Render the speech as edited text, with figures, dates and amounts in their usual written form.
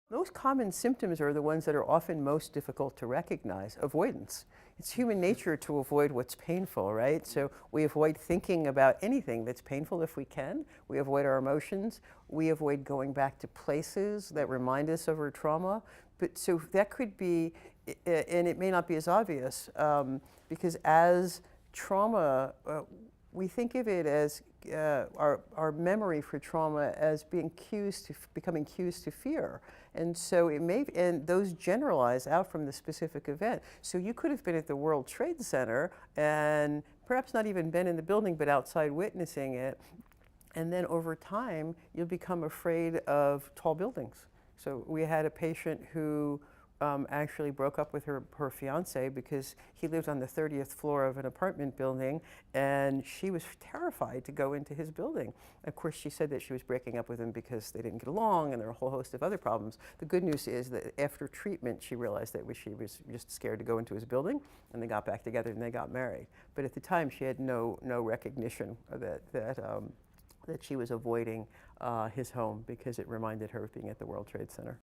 Most common symptoms are the ones that are often most difficult to recognize. Avoidance. It's human nature to avoid what's painful, right? So we avoid thinking about anything that's painful if we can. We avoid our emotions. We avoid going back to places that remind us of our trauma. But so that could be, and it may not be as obvious, because as trauma, we think of it as our memory for trauma as being becoming cues to fear. And so it may, and those generalize out from the specific event. So you could have been at the World Trade Center and perhaps not even been in the building, but outside witnessing it. And then over time, you'll become afraid of tall buildings. So we had a patient who actually broke up with her fiance because he lived on the 30th floor of an apartment building, and she was terrified to go into his building. Of course, she said that she was breaking up with him because they didn't get along, and there were a whole host of other problems. The good news is that after treatment, she realized that she was just scared to go into his building, and they got back together and they got married. But at the time, she had no recognition that she was avoiding his home because it reminded her of being at the World Trade Center.